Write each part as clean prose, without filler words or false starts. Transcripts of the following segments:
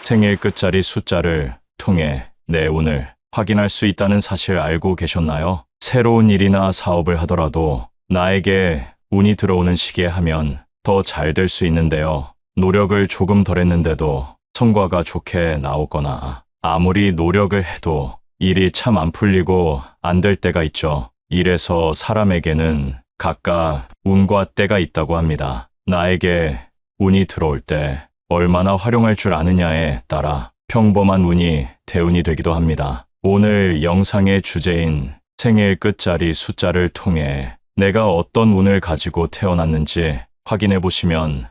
생일 끝자리 숫자를 통해 내 운을 확인할 수 있다는 사실 알고 계셨나요? 새로운 일이나 사업을 하더라도 나에게 운이 들어오는 시기에 하면 더 잘 될 수 있는데요. 노력을 조금 덜 했는데도 성과가 좋게 나오거나 아무리 노력을 해도 일이 참 안 풀리고 안 될 때가 있죠. 이래서 사람에게는 각각 운과 때가 있다고 합니다. 나에게 운이 들어올 때 얼마나 활용할 줄 아느냐에 따라 평범한 운이 대운이 되기도 합니다. 오늘 영상의 주제인 생일 끝자리 숫자를 통해 내가 어떤 운을 가지고 태어났는지 확인해 보시면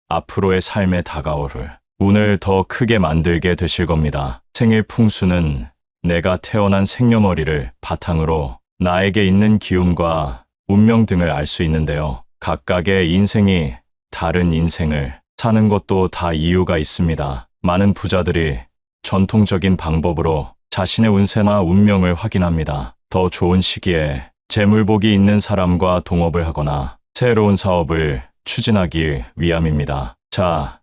앞으로의 삶에 다가올 운을 더 크게 만들게 되실 겁니다. 생일 풍수는 내가 태어난 생년월일을 바탕으로 나에게 있는 기운과 운명 등을 알 수 있는데요. 각각의 인생이 다른 인생을 사는 것도 다 이유가 있습니다. 많은 부자들이 전통적인 방법으로 자신의 운세나 운명을 확인합니다. 더 좋은 시기에 재물복이 있는 사람과 동업을 하거나 새로운 사업을 추진하기 위함입니다. 자,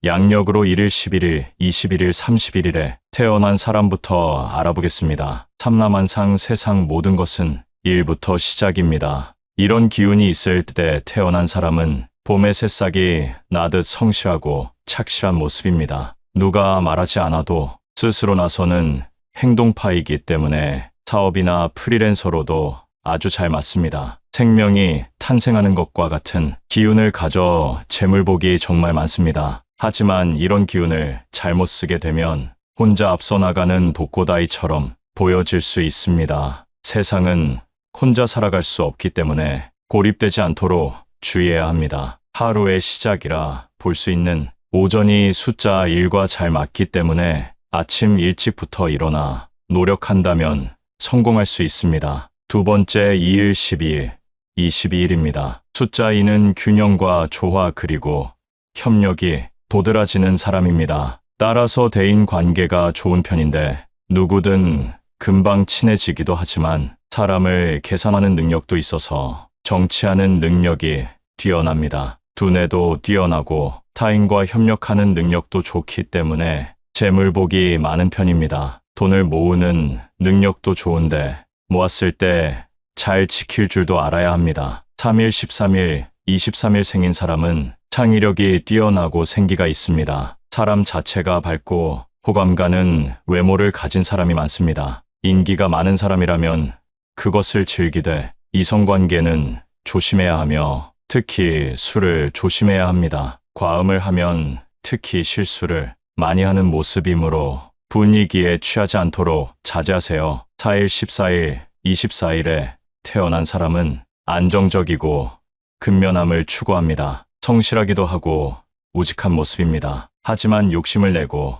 양력으로 1일, 11일, 21일, 31일에 태어난 사람부터 알아보겠습니다. 삼라만상 세상 모든 것은 일부터 시작입니다. 이런 기운이 있을 때 태어난 사람은 봄의 새싹이 나듯 성실하고 착실한 모습입니다. 누가 말하지 않아도 스스로 나서는 행동파이기 때문에 사업이나 프리랜서로도 아주 잘 맞습니다. 생명이 탄생하는 것과 같은 기운을 가져 재물복이 정말 많습니다. 하지만 이런 기운을 잘못 쓰게 되면 혼자 앞서 나가는 독고다이처럼 보여질 수 있습니다. 세상은 혼자 살아갈 수 없기 때문에 고립되지 않도록 주의해야 합니다. 하루의 시작이라 볼 수 있는 오전이 숫자 1과 잘 맞기 때문에 아침 일찍부터 일어나 노력한다면 성공할 수 있습니다. 두 번째 2일, 12일, 22일입니다. 숫자 2는 균형과 조화 그리고 협력이 도드라지는 사람입니다. 따라서 대인 관계가 좋은 편인데 누구든 금방 친해지기도 하지만 사람을 계산하는 능력도 있어서 정치하는 능력이 뛰어납니다. 두뇌도 뛰어나고 타인과 협력하는 능력도 좋기 때문에 재물복이 많은 편입니다. 돈을 모으는 능력도 좋은데 모았을 때 잘 지킬 줄도 알아야 합니다. 3일, 13일, 23일 생인 사람은 창의력이 뛰어나고 생기가 있습니다. 사람 자체가 밝고 호감 가는 외모를 가진 사람이 많습니다. 인기가 많은 사람이라면 그것을 즐기되 이성관계는 조심해야 하며 특히 술을 조심해야 합니다. 과음을 하면 특히 실수를 많이 하는 모습이므로 분위기에 취하지 않도록 자제하세요. 4일, 14일, 24일에 태어난 사람은 안정적이고 근면함을 추구합니다. 성실하기도 하고 우직한 모습입니다. 하지만 욕심을 내고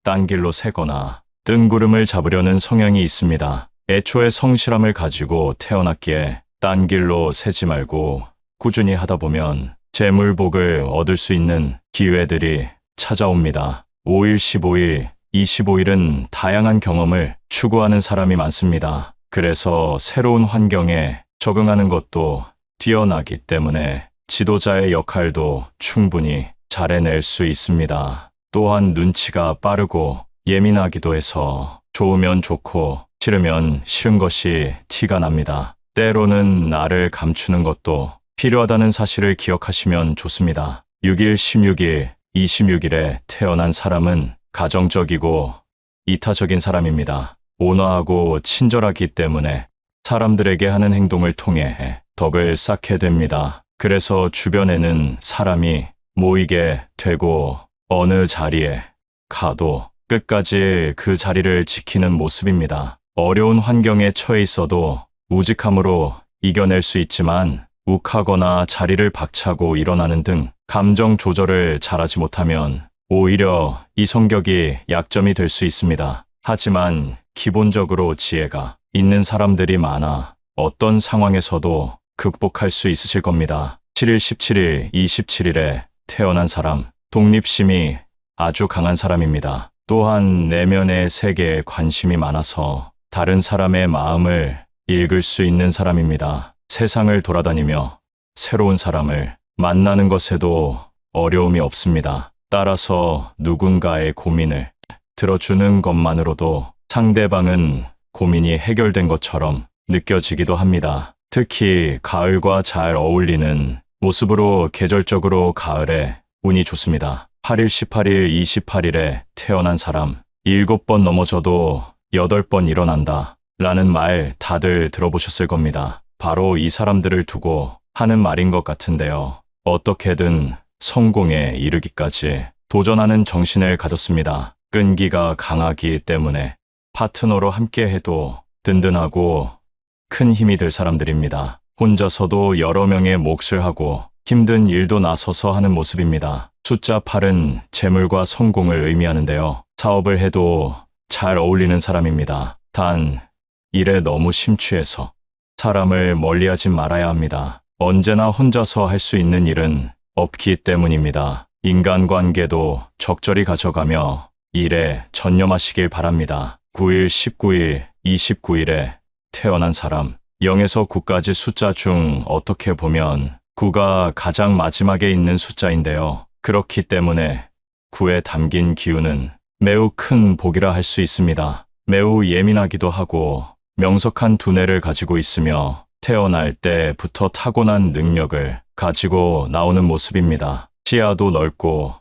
딴 길로 새거나 뜬구름을 잡으려는 성향이 있습니다. 애초에 성실함을 가지고 태어났기에 딴 길로 새지 말고 꾸준히 하다 보면 재물복을 얻을 수 있는 기회들이 찾아옵니다. 5일, 15일, 25일은 다양한 경험을 추구하는 사람이 많습니다. 그래서 새로운 환경에 적응하는 것도 뛰어나기 때문에 지도자의 역할도 충분히 잘 해낼 수 있습니다. 또한 눈치가 빠르고 예민하기도 해서 좋으면 좋고 싫으면 싫은 것이 티가 납니다. 때로는 나를 감추는 것도 필요하다는 사실을 기억하시면 좋습니다. 6일, 16일, 26일에 태어난 사람은 가정적이고 이타적인 사람입니다. 온화하고 친절하기 때문에 사람들에게 하는 행동을 통해 덕을 쌓게 됩니다. 그래서 주변에는 사람이 모이게 되고 어느 자리에 가도 끝까지 그 자리를 지키는 모습입니다. 어려운 환경에 처해 있어도 우직함으로 이겨낼 수 있지만 욱하거나 자리를 박차고 일어나는 등 감정 조절을 잘하지 못하면 오히려 이 성격이 약점이 될 수 있습니다. 하지만 기본적으로 지혜가 있는 사람들이 많아 어떤 상황에서도 극복할 수 있으실 겁니다. 7일, 17일, 27일에 태어난 사람, 독립심이 아주 강한 사람입니다. 또한 내면의 세계에 관심이 많아서 다른 사람의 마음을 읽을 수 있는 사람입니다. 세상을 돌아다니며 새로운 사람을 만나는 것에도 어려움이 없습니다. 따라서 누군가의 고민을 들어주는 것만으로도 상대방은 고민이 해결된 것처럼 느껴지기도 합니다. 특히 가을과 잘 어울리는 모습으로 계절적으로 가을에 운이 좋습니다. 8일, 18일, 28일에 태어난 사람, 7번 넘어져도 8번 일어난다 라는 말 다들 들어보셨을 겁니다. 바로 이 사람들을 두고 하는 말인 것 같은데요. 어떻게든 성공에 이르기까지 도전하는 정신을 가졌습니다. 끈기가 강하기 때문에 파트너로 함께해도 든든하고 큰 힘이 될 사람들입니다. 혼자서도 여러 명의 몫을 하고 힘든 일도 나서서 하는 모습입니다. 숫자 8은 재물과 성공을 의미하는데요. 사업을 해도 잘 어울리는 사람입니다. 단, 일에 너무 심취해서 사람을 멀리하지 말아야 합니다. 언제나 혼자서 할 수 있는 일은 없기 때문입니다. 인간관계도 적절히 가져가며 일에 전념하시길 바랍니다. 9일, 19일, 29일에 태어난 사람, 0에서 9까지 숫자 중 어떻게 보면 9가 가장 마지막에 있는 숫자인데요. 그렇기 때문에 9에 담긴 기운은 매우 큰 복이라 할 수 있습니다. 매우 예민하기도 하고 명석한 두뇌를 가지고 있으며 태어날 때부터 타고난 능력을 가지고 나오는 모습입니다. 시야도 넓고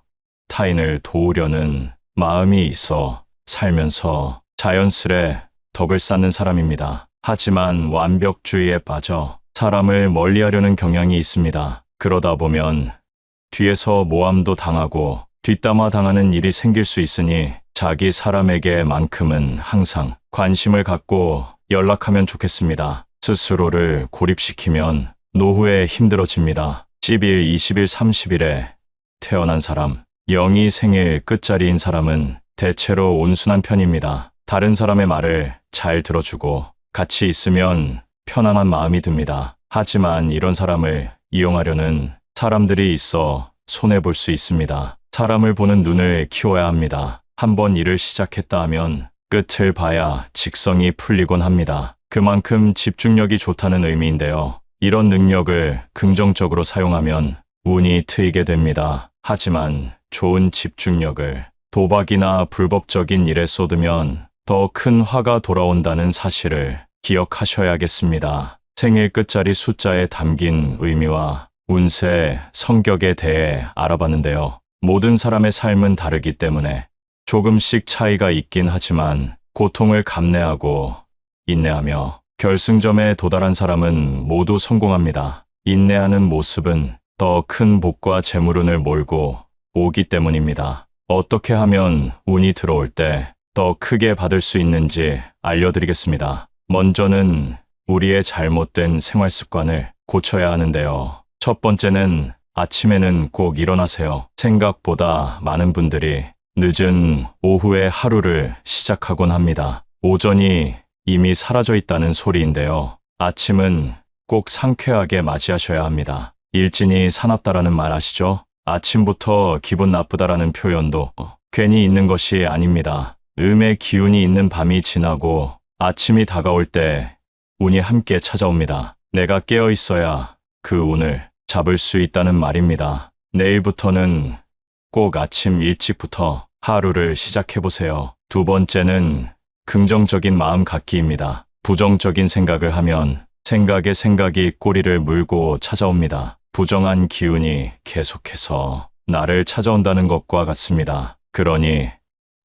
타인을 도우려는 마음이 있어 살면서 자연스레 덕을 쌓는 사람입니다. 하지만 완벽주의에 빠져 사람을 멀리하려는 경향이 있습니다. 그러다 보면 뒤에서 모함도 당하고 뒷담화 당하는 일이 생길 수 있으니 자기 사람에게만큼은 항상 관심을 갖고 연락하면 좋겠습니다. 스스로를 고립시키면 노후에 힘들어집니다. 10일, 20일, 30일에 태어난 사람, 0이 생일 끝자리인 사람은 대체로 온순한 편입니다. 다른 사람의 말을 잘 들어주고 같이 있으면 편안한 마음이 듭니다. 하지만 이런 사람을 이용하려는 사람들이 있어 손해볼 수 있습니다. 사람을 보는 눈을 키워야 합니다. 한번 일을 시작했다 하면 끝을 봐야 직성이 풀리곤 합니다. 그만큼 집중력이 좋다는 의미인데요. 이런 능력을 긍정적으로 사용하면 운이 트이게 됩니다. 하지만 좋은 집중력을 도박이나 불법적인 일에 쏟으면 더 큰 화가 돌아온다는 사실을 기억하셔야겠습니다. 생일 끝자리 숫자에 담긴 의미와 운세, 성격에 대해 알아봤는데요. 모든 사람의 삶은 다르기 때문에 조금씩 차이가 있긴 하지만 고통을 감내하고 인내하며 결승점에 도달한 사람은 모두 성공합니다. 인내하는 모습은 더 큰 복과 재물운을 몰고 오기 때문입니다. 어떻게 하면 운이 들어올 때 더 크게 받을 수 있는지 알려드리겠습니다. 먼저는 우리의 잘못된 생활 습관을 고쳐야 하는데요. 첫 번째는 아침에는 꼭 일어나세요. 생각보다 많은 분들이 늦은 오후에 하루를 시작하곤 합니다. 오전이 이미 사라져 있다는 소리인데요. 아침은 꼭 상쾌하게 맞이하셔야 합니다. 일진이 사납다라는 말 아시죠? 아침부터 기분 나쁘다라는 표현도 괜히 있는 것이 아닙니다. 음의 기운이 있는 밤이 지나고 아침이 다가올 때 운이 함께 찾아옵니다. 내가 깨어 있어야 그 운을 잡을 수 있다는 말입니다. 내일부터는 꼭 아침 일찍부터 하루를 시작해보세요. 두 번째는 긍정적인 마음 갖기입니다. 부정적인 생각을 하면 생각에 생각이 꼬리를 물고 찾아옵니다. 부정한 기운이 계속해서 나를 찾아온다는 것과 같습니다. 그러니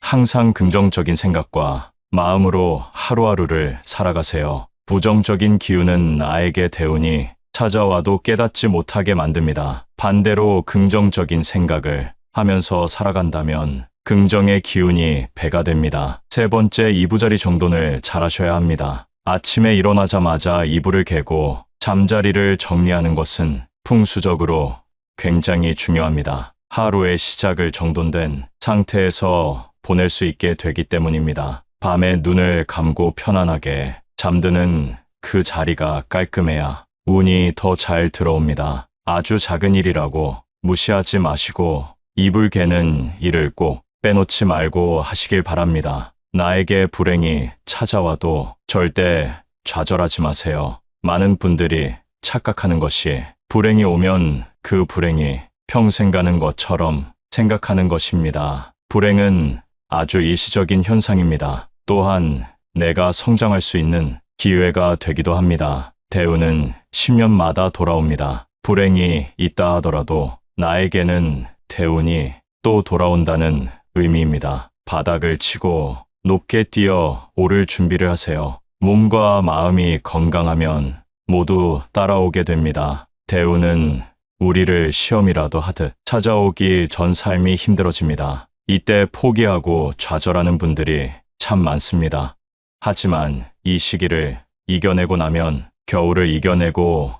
항상 긍정적인 생각과 마음으로 하루하루를 살아가세요. 부정적인 기운은 나에게 대운이 찾아와도 깨닫지 못하게 만듭니다. 반대로 긍정적인 생각을 하면서 살아간다면 긍정의 기운이 배가 됩니다. 세 번째, 이부자리 정돈을 잘하셔야 합니다. 아침에 일어나자마자 이불을 개고 잠자리를 정리하는 것은 풍수적으로 굉장히 중요합니다. 하루의 시작을 정돈된 상태에서 보낼 수 있게 되기 때문입니다. 밤에 눈을 감고 편안하게 잠드는 그 자리가 깔끔해야 운이 더 잘 들어옵니다. 아주 작은 일이라고 무시하지 마시고 이불 개는 일을 꼭 빼놓지 말고 하시길 바랍니다. 나에게 불행이 찾아와도 절대 좌절하지 마세요. 많은 분들이 착각하는 것이 불행이 오면 그 불행이 평생 가는 것처럼 생각하는 것입니다. 불행은 아주 일시적인 현상입니다. 또한 내가 성장할 수 있는 기회가 되기도 합니다. 대운은 10년마다 돌아옵니다. 불행이 있다 하더라도 나에게는 대운이 또 돌아온다는 의미입니다. 바닥을 치고 높게 뛰어 오를 준비를 하세요. 몸과 마음이 건강하면 모두 따라오게 됩니다. 대운은 우리를 시험이라도 하듯 찾아오기 전 삶이 힘들어집니다. 이때 포기하고 좌절하는 분들이 참 많습니다. 하지만 이 시기를 이겨내고 나면 겨울을 이겨내고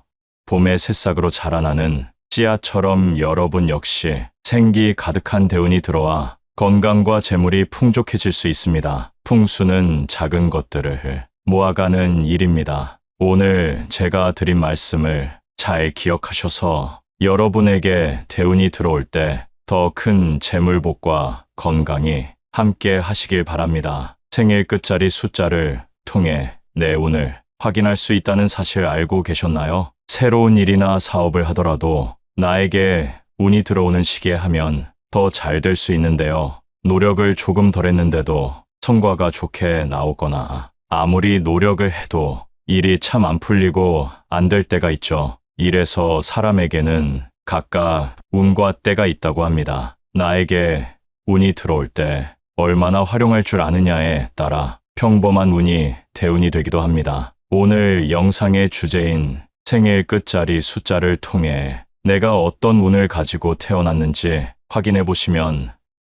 봄의 새싹으로 자라나는 씨앗처럼 여러분 역시 생기 가득한 대운이 들어와 건강과 재물이 풍족해질 수 있습니다. 풍수는 작은 것들을 모아가는 일입니다. 오늘 제가 드린 말씀을 잘 기억하셔서 여러분에게 대운이 들어올 때 더 큰 재물복과 건강이 함께 하시길 바랍니다. 생일 끝자리 숫자를 통해 내 운을 확인할 수 있다는 사실 알고 계셨나요? 새로운 일이나 사업을 하더라도 나에게 운이 들어오는 시기에 하면 더 잘 될 수 있는데요. 노력을 조금 덜 했는데도 성과가 좋게 나오거나 아무리 노력을 해도 일이 참 안 풀리고 안 될 때가 있죠. 이래서 사람에게는 각각 운과 때가 있다고 합니다. 나에게 운이 들어올 때 얼마나 활용할 줄 아느냐에 따라 평범한 운이 대운이 되기도 합니다. 오늘 영상의 주제인 생일 끝자리 숫자를 통해 내가 어떤 운을 가지고 태어났는지 확인해 보시면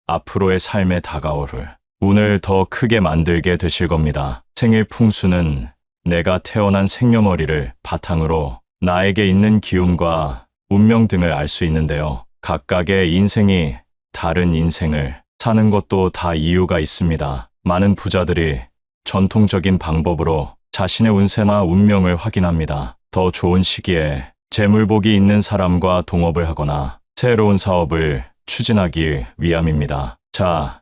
앞으로의 삶에 다가올 운을 더 크게 만들게 되실 겁니다. 생일 풍수는 내가 태어난 생년월일을 바탕으로 나에게 있는 기운과 운명 등을 알 수 있는데요. 각각의 인생이 다른 인생을 사는 것도 다 이유가 있습니다. 많은 부자들이 전통적인 방법으로 자신의 운세나 운명을 확인합니다. 더 좋은 시기에 재물복이 있는 사람과 동업을 하거나 새로운 사업을 추진하기 위함입니다. 자,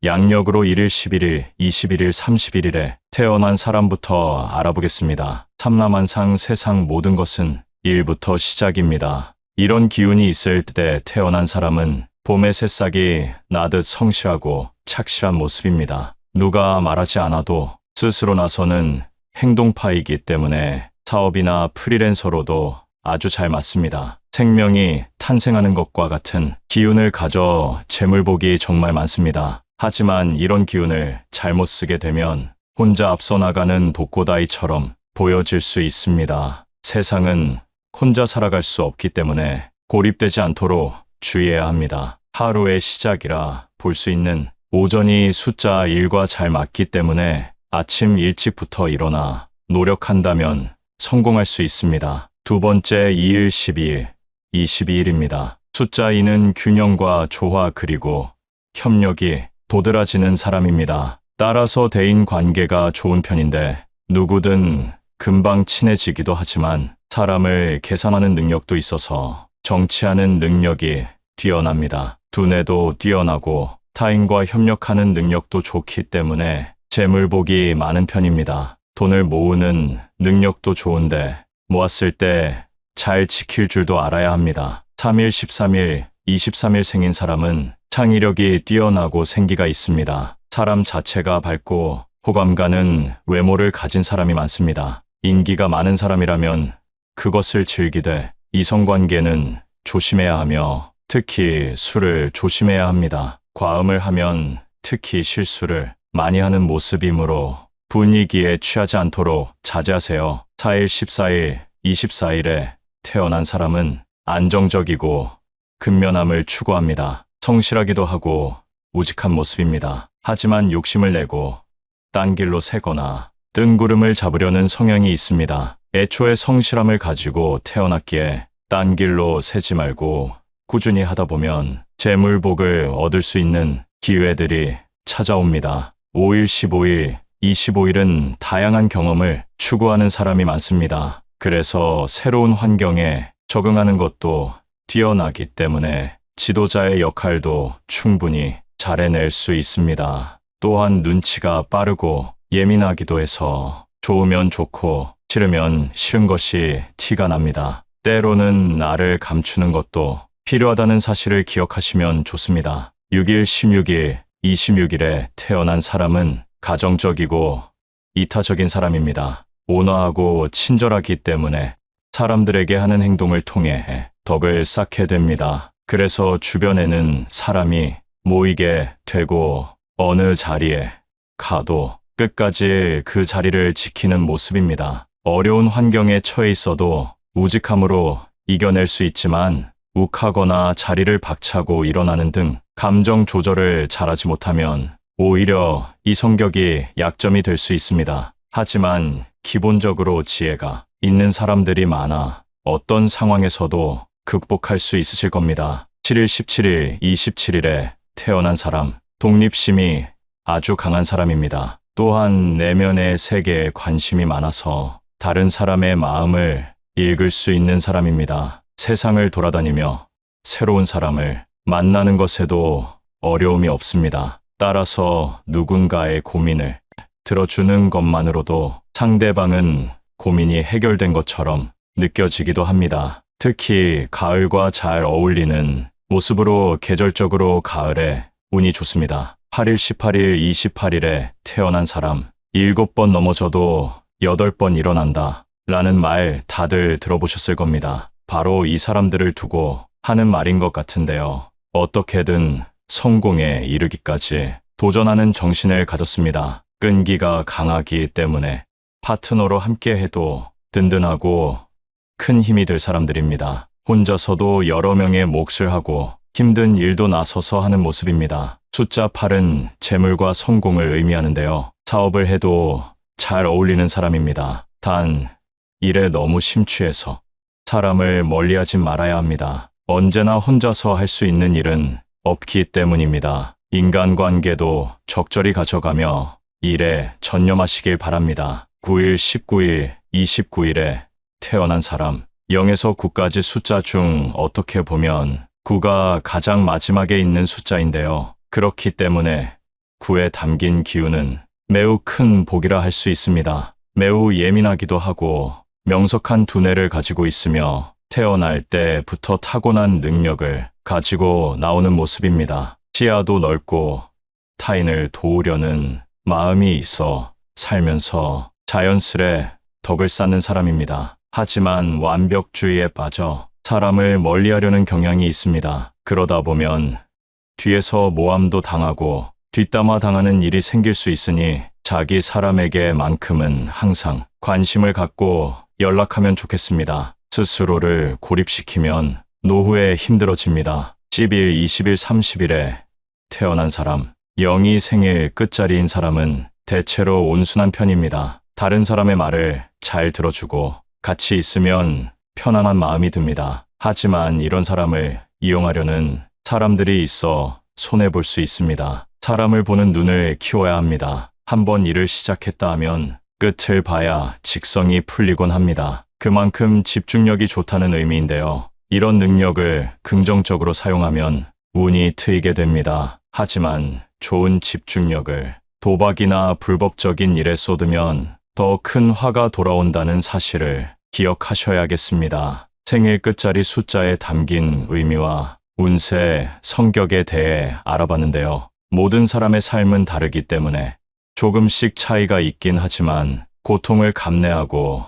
양력으로 1일, 11일, 21일, 31일에 태어난 사람부터 알아보겠습니다. 삼라만상 세상 모든 것은 1부터 시작입니다. 이런 기운이 있을 때 태어난 사람은 봄의 새싹이 나듯 성실하고 착실한 모습입니다. 누가 말하지 않아도 스스로 나서는 행동파이기 때문에 사업이나 프리랜서로도 아주 잘 맞습니다. 생명이 탄생하는 것과 같은 기운을 가져 재물복이 정말 많습니다. 하지만 이런 기운을 잘못 쓰게 되면 혼자 앞서 나가는 독고다이처럼 보여질 수 있습니다. 세상은 혼자 살아갈 수 없기 때문에 고립되지 않도록 주의해야 합니다. 하루의 시작이라 볼 수 있는 오전이 숫자 1과 잘 맞기 때문에 아침 일찍부터 일어나 노력한다면 성공할 수 있습니다. 두 번째 2일, 12일, 22일입니다. 숫자 2는 균형과 조화 그리고 협력이 도드라지는 사람입니다. 따라서 대인 관계가 좋은 편인데 누구든 금방 친해지기도 하지만 사람을 계산하는 능력도 있어서 정치하는 능력이 뛰어납니다. 두뇌도 뛰어나고 타인과 협력하는 능력도 좋기 때문에 재물복이 많은 편입니다. 돈을 모으는 능력도 좋은데 모았을 때 잘 지킬 줄도 알아야 합니다. 3일, 13일, 23일 생인 사람은 창의력이 뛰어나고 생기가 있습니다. 사람 자체가 밝고 호감 가는 외모를 가진 사람이 많습니다. 인기가 많은 사람이라면 그것을 즐기되 이성관계는 조심해야 하며 특히 술을 조심해야 합니다. 과음을 하면 특히 실수를 많이 하는 모습이므로 분위기에 취하지 않도록 자제하세요. 4일, 14일, 24일에 태어난 사람은 안정적이고 근면함을 추구합니다. 성실하기도 하고 우직한 모습입니다. 하지만 욕심을 내고 딴 길로 새거나 뜬구름을 잡으려는 성향이 있습니다. 애초에 성실함을 가지고 태어났기에 딴 길로 새지 말고 꾸준히 하다 보면 재물복을 얻을 수 있는 기회들이 찾아옵니다. 5일, 15일, 25일은 다양한 경험을 추구하는 사람이 많습니다. 그래서 새로운 환경에 적응하는 것도 뛰어나기 때문에 지도자의 역할도 충분히 잘 해낼 수 있습니다. 또한 눈치가 빠르고 예민하기도 해서 좋으면 좋고 싫으면 싫은 것이 티가 납니다. 때로는 나를 감추는 것도 필요하다는 사실을 기억하시면 좋습니다. 6일, 16일, 26일에 태어난 사람은 가정적이고 이타적인 사람입니다. 온화하고 친절하기 때문에 사람들에게 하는 행동을 통해 덕을 쌓게 됩니다. 그래서 주변에는 사람이 모이게 되고 어느 자리에 가도 끝까지 그 자리를 지키는 모습입니다. 어려운 환경에 처해 있어도 우직함으로 이겨낼 수 있지만 욱하거나 자리를 박차고 일어나는 등 감정 조절을 잘하지 못하면 오히려 이 성격이 약점이 될 수 있습니다. 하지만 기본적으로 지혜가 있는 사람들이 많아 어떤 상황에서도 극복할 수 있으실 겁니다. 7일, 17일, 27일에 태어난 사람, 독립심이 아주 강한 사람입니다. 또한 내면의 세계에 관심이 많아서 다른 사람의 마음을 읽을 수 있는 사람입니다. 세상을 돌아다니며 새로운 사람을 만나는 것에도 어려움이 없습니다. 따라서 누군가의 고민을 들어주는 것만으로도 상대방은 고민이 해결된 것처럼 느껴지기도 합니다. 특히 가을과 잘 어울리는 모습으로 계절적으로 가을에 운이 좋습니다. 8일, 18일, 28일에 태어난 사람, 7번 넘어져도 8번 일어난다 라는 말 다들 들어보셨을 겁니다. 바로 이 사람들을 두고 하는 말인 것 같은데요. 어떻게든 성공에 이르기까지 도전하는 정신을 가졌습니다. 끈기가 강하기 때문에 파트너로 함께해도 든든하고 큰 힘이 될 사람들입니다. 혼자서도 여러 명의 몫을 하고 힘든 일도 나서서 하는 모습입니다. 숫자 8은 재물과 성공을 의미하는데요. 사업을 해도 잘 어울리는 사람입니다. 단, 일에 너무 심취해서 사람을 멀리하지 말아야 합니다. 언제나 혼자서 할 수 있는 일은 없기 때문입니다. 인간관계도 적절히 가져가며 일에 전념하시길 바랍니다. 9일, 19일, 29일에 태어난 사람, 0에서 9까지 숫자 중 어떻게 보면 9가 가장 마지막에 있는 숫자인데요. 그렇기 때문에 9에 담긴 기운은 매우 큰 복이라 할 수 있습니다. 매우 예민하기도 하고 명석한 두뇌를 가지고 있으며 태어날 때부터 타고난 능력을 가지고 나오는 모습입니다. 시야도 넓고 타인을 도우려는 마음이 있어 살면서 자연스레 덕을 쌓는 사람입니다. 하지만 완벽주의에 빠져 사람을 멀리하려는 경향이 있습니다. 그러다 보면 뒤에서 모함도 당하고 뒷담화 당하는 일이 생길 수 있으니 자기 사람에게만큼은 항상 관심을 갖고 연락하면 좋겠습니다. 스스로를 고립시키면 노후에 힘들어집니다. 10일, 20일, 30일에 태어난 사람, 0이 생일 끝자리인 사람은 대체로 온순한 편입니다. 다른 사람의 말을 잘 들어주고 같이 있으면 편안한 마음이 듭니다. 하지만 이런 사람을 이용하려는 사람들이 있어 손해볼 수 있습니다. 사람을 보는 눈을 키워야 합니다. 한번 일을 시작했다 하면 끝을 봐야 직성이 풀리곤 합니다. 그만큼 집중력이 좋다는 의미인데요. 이런 능력을 긍정적으로 사용하면 운이 트이게 됩니다. 하지만 좋은 집중력을 도박이나 불법적인 일에 쏟으면 더 큰 화가 돌아온다는 사실을 기억하셔야겠습니다. 생일 끝자리 숫자에 담긴 의미와 운세, 성격에 대해 알아봤는데요. 모든 사람의 삶은 다르기 때문에 조금씩 차이가 있긴 하지만 고통을 감내하고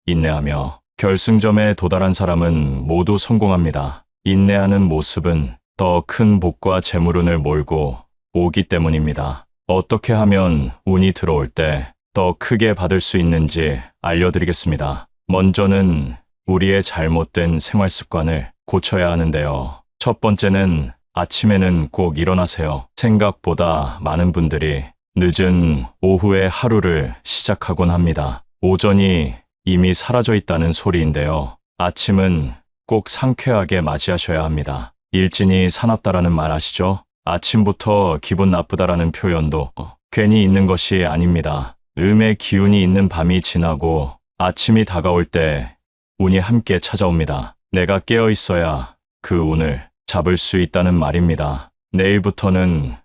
인내하며 결승점에 도달한 사람은 모두 성공합니다. 인내하는 모습은 더 큰 복과 재물운을 몰고 오기 때문입니다. 어떻게 하면 운이 들어올 때 더 크게 받을 수 있는지 알려드리겠습니다. 먼저는 우리의 잘못된 생활 습관을 고쳐야 하는데요. 첫 번째는 아침에는 꼭 일어나세요. 생각보다 많은 분들이 늦은 오후에 하루를 시작하곤 합니다. 오전이 이미 사라져 있다는 소리인데요. 아침은 꼭 상쾌하게 맞이하셔야 합니다. 일진이 사납다라는 말 아시죠? 아침부터 기분 나쁘다라는 표현도 괜히 있는 것이 아닙니다. 음의 기운이 있는 밤이 지나고 아침이 다가올 때 운이 함께 찾아옵니다. 내가 깨어 있어야 그 운을 잡을 수 있다는 말입니다. 내일부터는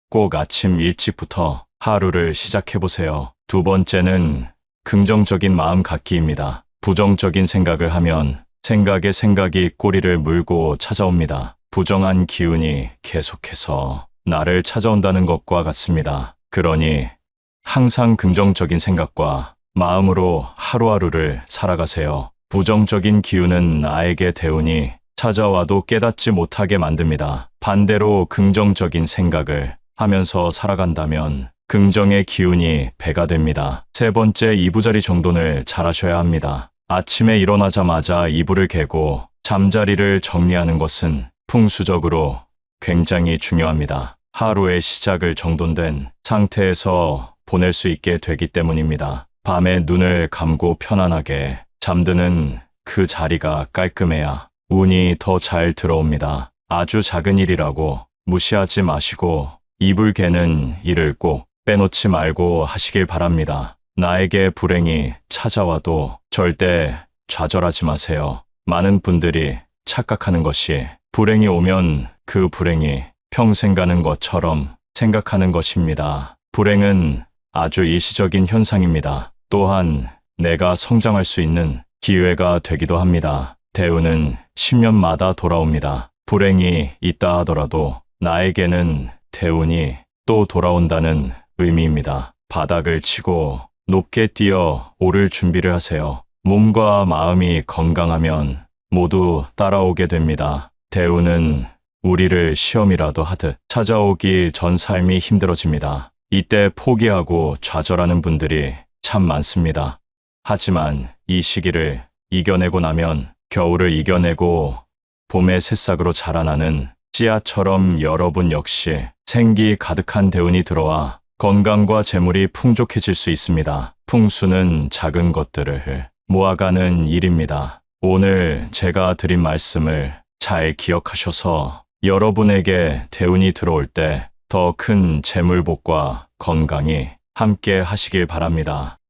꼭 아침 일찍부터 하루를 시작해보세요. 두 번째는 긍정적인 마음 갖기입니다. 부정적인 생각을 하면 생각에 생각이 꼬리를 물고 찾아옵니다. 부정한 기운이 계속해서 나를 찾아온다는 것과 같습니다. 그러니 항상 긍정적인 생각과 마음으로 하루하루를 살아가세요. 부정적인 기운은 나에게 대운이 찾아와도 깨닫지 못하게 만듭니다. 반대로 긍정적인 생각을 하면서 살아간다면 긍정의 기운이 배가 됩니다. 세 번째, 이부자리 정돈을 잘하셔야 합니다. 아침에 일어나자마자 이불을 개고 잠자리를 정리하는 것은 풍수적으로 굉장히 중요합니다. 하루의 시작을 정돈된 상태에서 보낼 수 있게 되기 때문입니다. 밤에 눈을 감고 편안하게 잠드는 그 자리가 깔끔해야 운이 더 잘 들어옵니다. 아주 작은 일이라고 무시하지 마시고 이불 개는 일을 꼭 빼놓지 말고 하시길 바랍니다. 나에게 불행이 찾아와도 절대 좌절하지 마세요. 많은 분들이 착각하는 것이 불행이 오면 그 불행이 평생 가는 것처럼 생각하는 것입니다. 불행은 아주 일시적인 현상입니다. 또한 내가 성장할 수 있는 기회가 되기도 합니다. 대운은 10년마다 돌아옵니다. 불행이 있다 하더라도 나에게는 대운이 또 돌아온다는 의미입니다. 바닥을 치고 높게 뛰어 오를 준비를 하세요. 몸과 마음이 건강하면 모두 따라오게 됩니다. 대운은 우리를 시험이라도 하듯 찾아오기 전 삶이 힘들어집니다. 이때 포기하고 좌절하는 분들이 참 많습니다. 하지만 이 시기를 이겨내고 나면 겨울을 이겨내고 봄의 새싹으로 자라나는 씨앗처럼 여러분 역시 생기 가득한 대운이 들어와 건강과 재물이 풍족해질 수 있습니다. 풍수는 작은 것들을 모아가는 일입니다. 오늘 제가 드린 말씀을 잘 기억하셔서 여러분에게 대운이 들어올 때 더 큰 재물복과 건강이 함께 하시길 바랍니다.